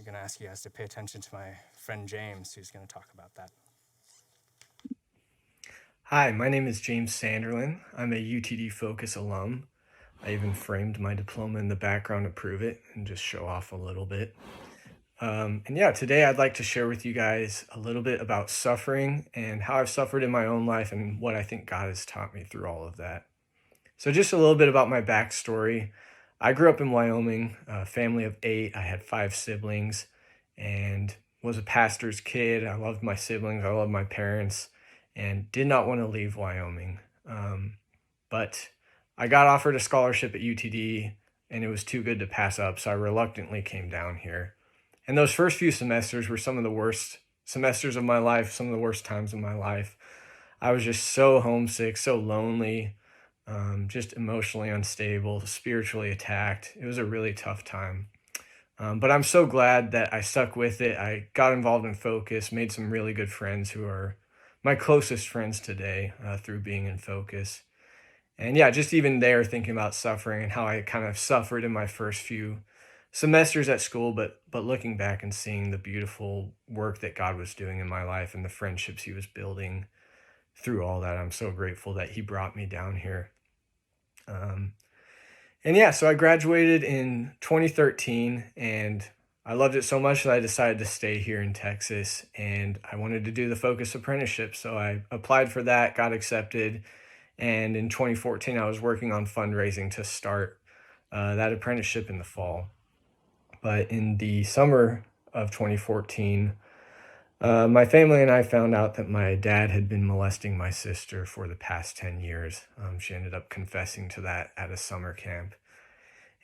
Gonna ask you guys to pay attention to my friend James, who's gonna talk about that. Hi, my name is James Sanderlin. I'm a UTD Focus alum. I even framed my diploma in the background to prove it and just show off a little bit. Today I'd like to share with you guys a little bit about suffering and how I've suffered in my own life and what I think God has taught me through all of that. So just a little bit about my backstory. I grew up in Wyoming, a family of 8. I had 5 siblings and was a pastor's kid. I loved my siblings. I loved my parents and did not want to leave Wyoming. But I got offered a scholarship at UTD and it was too good to pass up. So I reluctantly came down here. And those first few semesters were some of the worst semesters of my life, some of the worst times of my life. I was just so homesick, so lonely, just emotionally unstable, spiritually attacked. It was a really tough time. But I'm so glad that I stuck with it. I got involved in Focus, made some really good friends who are my closest friends today through being in Focus. And just even there thinking about suffering and how I kind of suffered in my first few semesters at school, but looking back and seeing the beautiful work that God was doing in my life and the friendships he was building through all that, I'm so grateful that he brought me down here. So I graduated in 2013 and I loved it so much that I decided to stay here in Texas, and I wanted to do the Focus apprenticeship. So I applied for that, got accepted. And in 2014, I was working on fundraising to start that apprenticeship in the fall. But in the summer of 2014, my family and I found out that my dad had been molesting my sister for the past 10 years. She ended up confessing to that at a summer camp.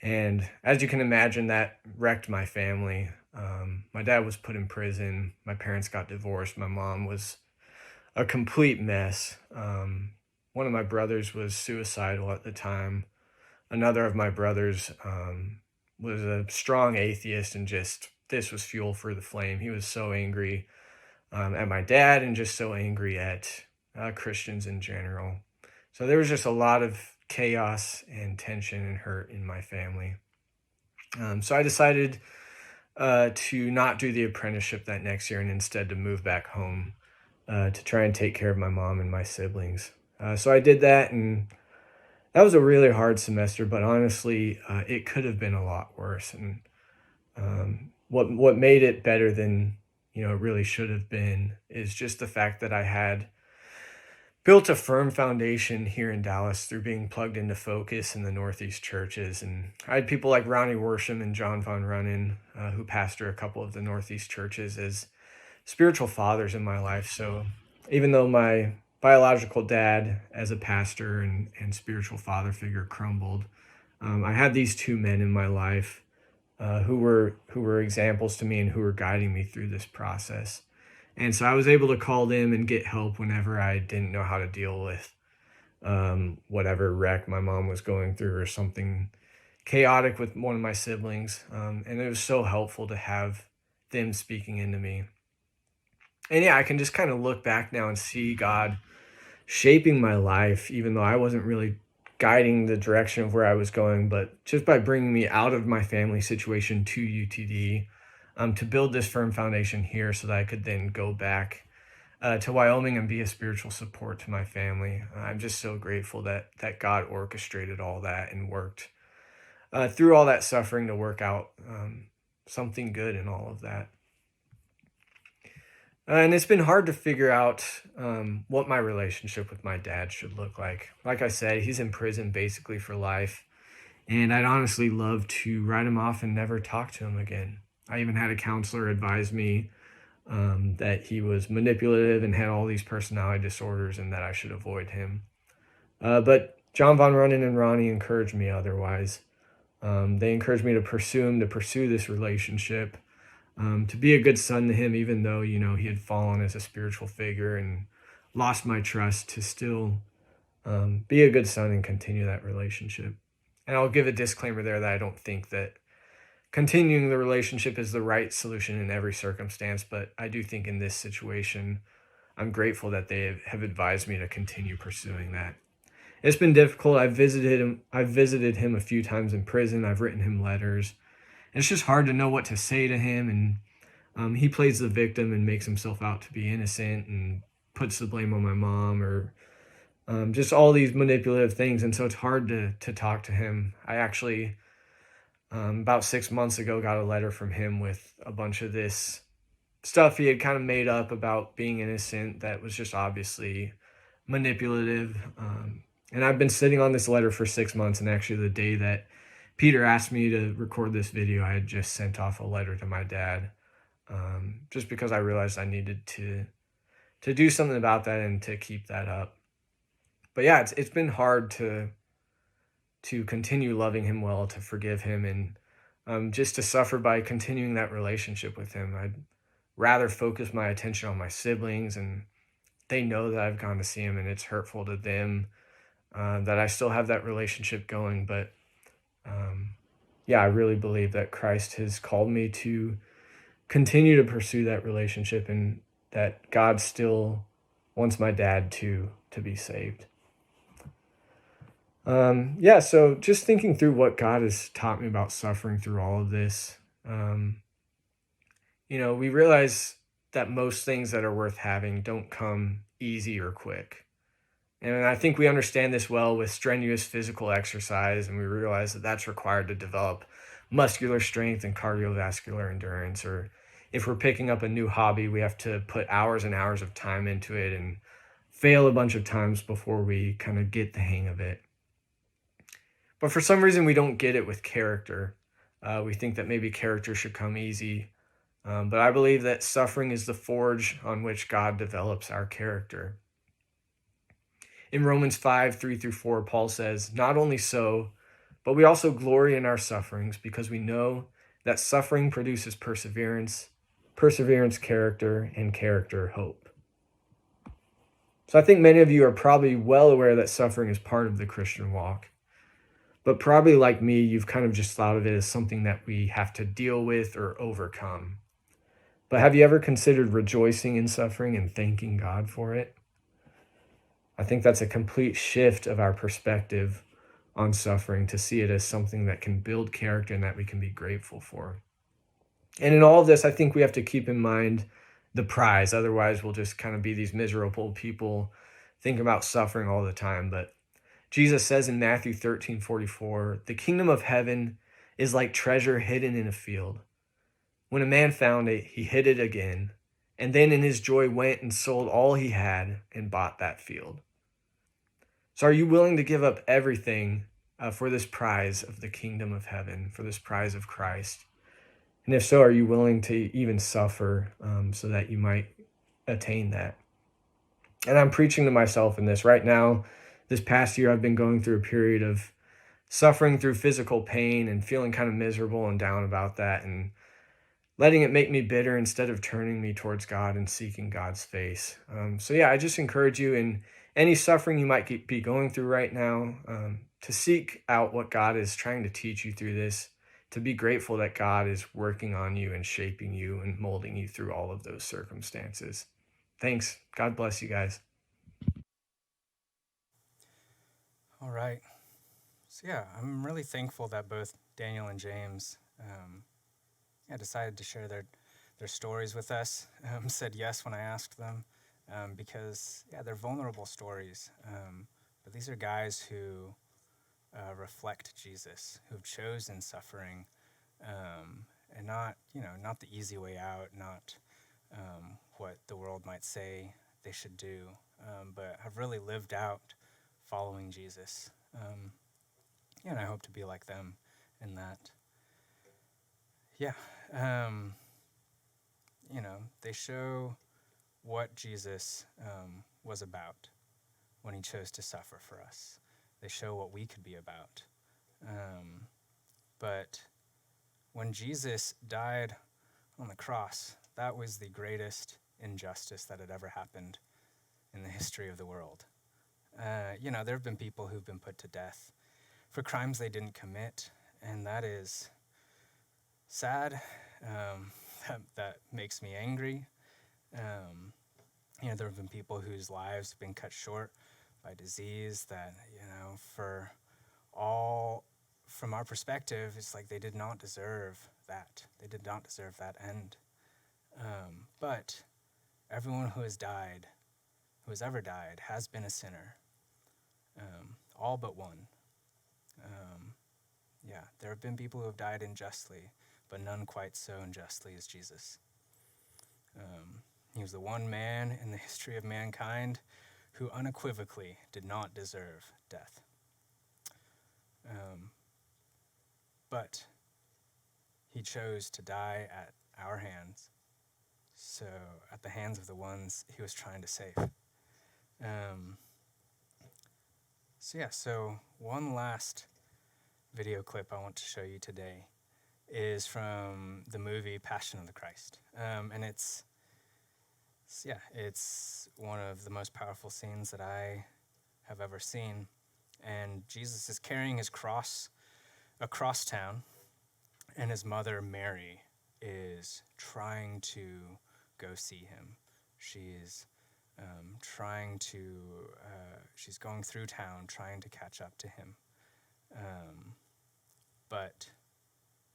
And as you can imagine, that wrecked my family. My dad was put in prison. My parents got divorced. My mom was a complete mess. One of my brothers was suicidal at the time. Another of my brothers was a strong atheist, and just this was fuel for the flame. He was so angry at my dad and just so angry at Christians in general. So there was just a lot of chaos and tension and hurt in my family. So I decided to not do the apprenticeship that next year and instead to move back home to try and take care of my mom and my siblings. So I did that, and that was a really hard semester, but honestly, it could have been a lot worse. And what made it better than it really should have been is just the fact that I had built a firm foundation here in Dallas through being plugged into Focus in the Northeast churches. And I had people like Ronnie Worsham and John Von Runnen, who pastor a couple of the Northeast churches, as spiritual fathers in my life. So even though my biological dad as a pastor and spiritual father figure crumbled, I had these 2 men in my life who were examples to me and who were guiding me through this process. And so I was able to call them and get help whenever I didn't know how to deal with whatever wreck my mom was going through or something chaotic with one of my siblings. And it was so helpful to have them speaking into me. And yeah, I can just kind of look back now and see God shaping my life, even though I wasn't really guiding the direction of where I was going, but just by bringing me out of my family situation to UTD, to build this firm foundation here so that I could then go back to Wyoming and be a spiritual support to my family. I'm just so grateful that God orchestrated all that and worked through all that suffering to work out something good in all of that. And it's been hard to figure out what my relationship with my dad should look like. Like I said, he's in prison basically for life. And I'd honestly love to write him off and never talk to him again. I even had a counselor advise me that he was manipulative and had all these personality disorders and that I should avoid him. But John Von Runnen and Ronnie encouraged me otherwise. They encouraged me to pursue him, to pursue this relationship, to be a good son to him, even though, he had fallen as a spiritual figure and lost my trust, to still be a good son and continue that relationship. And I'll give a disclaimer there that I don't think that continuing the relationship is the right solution in every circumstance, but I do think in this situation, I'm grateful that they have advised me to continue pursuing that. It's been difficult. I've visited him a few times in prison. I've written him letters. It's just hard to know what to say to him, and he plays the victim and makes himself out to be innocent and puts the blame on my mom, or just all these manipulative things, and so it's hard to talk to him. I actually, about 6 months ago, got a letter from him with a bunch of this stuff he had kind of made up about being innocent that was just obviously manipulative. And I've been sitting on this letter for 6 months, and actually the day that Peter asked me to record this video, I had just sent off a letter to my dad, just because I realized I needed to do something about that and to keep that up. But yeah, it's been hard to continue loving him well, to forgive him, and just to suffer by continuing that relationship with him. I'd rather focus my attention on my siblings, and they know that I've gone to see him, and it's hurtful to them that I still have that relationship going. But yeah, I really believe that Christ has called me to continue to pursue that relationship, and that God still wants my dad to be saved. Yeah, so just thinking through what God has taught me about suffering through all of this, we realize that most things that are worth having don't come easy or quick. And I think we understand this well with strenuous physical exercise, and we realize that that's required to develop muscular strength and cardiovascular endurance. Or if we're picking up a new hobby, we have to put hours and hours of time into it and fail a bunch of times before we kind of get the hang of it. But for some reason, we don't get it with character. We think that maybe character should come easy. But I believe that suffering is the forge on which God develops our character. In Romans 5:3-4, Paul says, "Not only so, but we also glory in our sufferings, because we know that suffering produces perseverance, perseverance character, and character hope." So I think many of you are probably well aware that suffering is part of the Christian walk. But probably like me, you've kind of just thought of it as something that we have to deal with or overcome. But have you ever considered rejoicing in suffering and thanking God for it? I think that's a complete shift of our perspective on suffering, to see it as something that can build character and that we can be grateful for. And in all of this, I think we have to keep in mind the prize. Otherwise, we'll just kind of be these miserable people thinking about suffering all the time. But Jesus says in Matthew 13:44, "The kingdom of heaven is like treasure hidden in a field. When a man found it, he hid it again, and then in his joy went and sold all he had and bought that field." So are you willing to give up everything for this prize of the kingdom of heaven, for this prize of Christ? And if so, are you willing to even suffer so that you might attain that? And I'm preaching to myself in this right now. This past year, I've been going through a period of suffering through physical pain and feeling kind of miserable and down about that, and letting it make me bitter instead of turning me towards God and seeking God's face. So yeah, I just encourage you, in any suffering you might be going through right now, to seek out what God is trying to teach you through this, to be grateful that God is working on you and shaping you and molding you through all of those circumstances. Thanks. God bless you guys. All right. So yeah, I'm really thankful that both Daniel and James decided to share their stories with us, said yes when I asked them, because they're vulnerable stories. But these are guys who reflect Jesus, who've chosen suffering, and not the easy way out, not what the world might say they should do, but have really lived out following Jesus. And I hope to be like them in that. Yeah. They show what Jesus was about when he chose to suffer for us. They show what we could be about. But when Jesus died on the cross, that was the greatest injustice that had ever happened in the history of the world. There have been people who've been put to death for crimes they didn't commit, and that is sad. That makes me angry. There have been people whose lives have been cut short by disease that, from our perspective, it's like they did not deserve that. They did not deserve that end. But everyone who has ever died, has been a sinner. All but one. There have been people who have died unjustly, but none quite so unjustly as Jesus. He was the one man in the history of mankind who unequivocally did not deserve death. But he chose to die at our hands, so at the hands of the ones he was trying to save. So one last video clip I want to show you today is from the movie Passion of the Christ. And it's one of the most powerful scenes that I have ever seen. And Jesus is carrying his cross across town, and his mother, Mary, is trying to go see him. She's she's going through town trying to catch up to him. But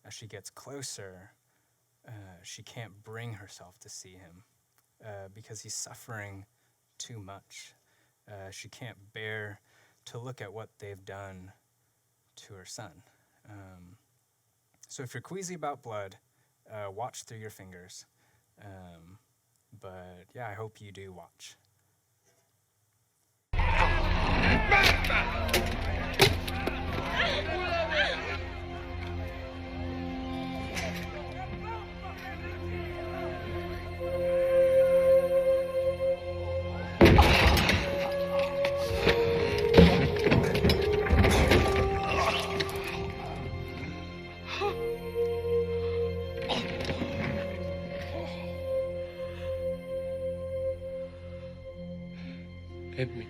as she gets closer, she can't bring herself to see him because he's suffering too much. She can't bear to look at what they've done to her son. So if you're queasy about blood, watch through your fingers. But I hope you do watch. Help me.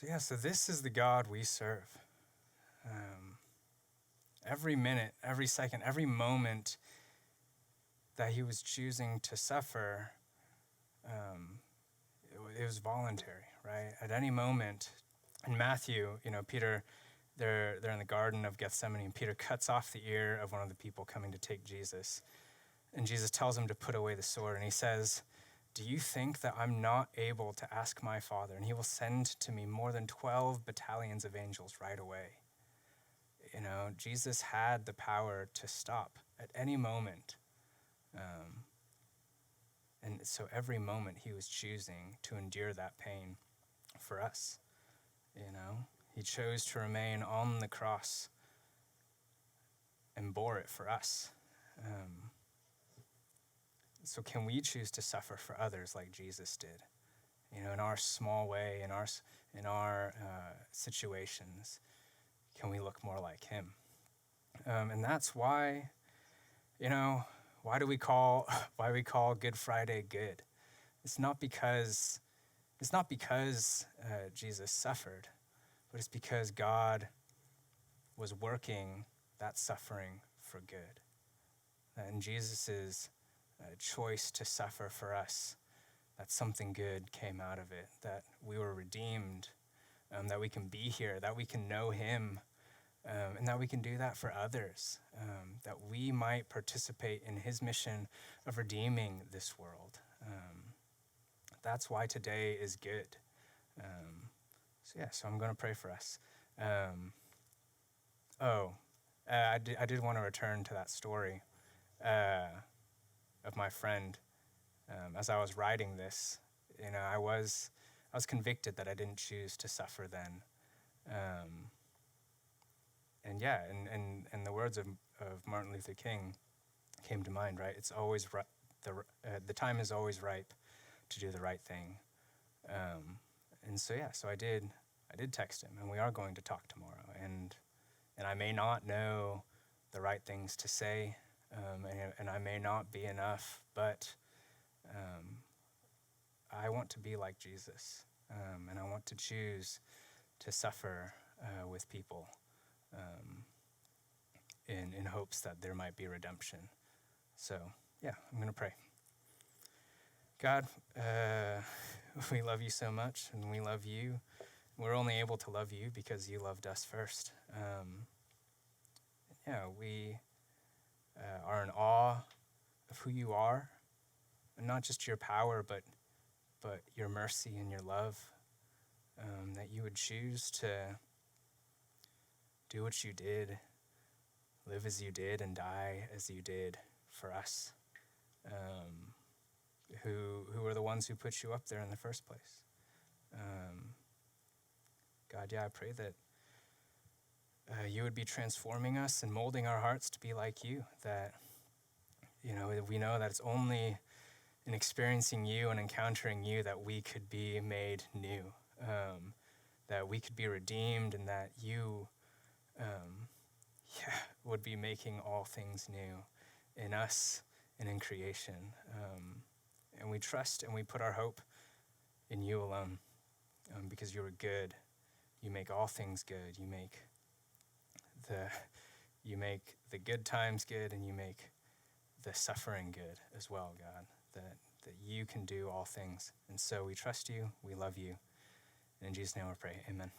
So this is the God we serve. Every minute, every second, every moment that he was choosing to suffer, it was voluntary, right? At any moment, in Matthew, Peter, they're in the Garden of Gethsemane, and Peter cuts off the ear of one of the people coming to take Jesus. And Jesus tells him to put away the sword, and he says, "Do you think that I'm not able to ask my Father, and he will send to me more than 12 battalions of angels right away?" Jesus had the power to stop at any moment. And so every moment he was choosing to endure that pain for us. He chose to remain on the cross and bore it for us. So can we choose to suffer for others like Jesus did? In our small way, in our situations, can we look more like him? And that's why, why we call Good Friday good. It's not because Jesus suffered, but it's because God was working that suffering for good. And Jesus' choice to suffer for us, that something good came out of it, that we were redeemed, that we can be here, that we can know him, and that we can do that for others, that we might participate in his mission of redeeming this world. That's why today is good. So I'm going to pray for us. I did want to return to that story of my friend. As I was writing this, I was convicted that I didn't choose to suffer then. And the words of Martin Luther King came to mind, right? It's always the time is always ripe to do the right thing. So I did text him, and we are going to talk tomorrow. And I may not know the right things to say, and I may not be enough, but I want to be like Jesus, and I want to choose to suffer with people in hopes that there might be redemption. So, I'm going to pray. God, we love you so much, and we love you. We're only able to love you because you loved us first. We are in awe of who you are, and not just your power, but your mercy and your love, that you would choose to do what you did, live as you did, and die as you did for us, who are the ones who put you up there in the first place. God, I pray that you would be transforming us and molding our hearts to be like you, that, we know that it's only in experiencing you and encountering you that we could be made new, that we could be redeemed, and that you would be making all things new in us and in creation. And we trust and we put our hope in you alone, because you are good. You make all things good. You make the good times good, and you make the suffering good as well, God, that you can do all things. And so we trust you, we love you, and in Jesus' name we pray, amen.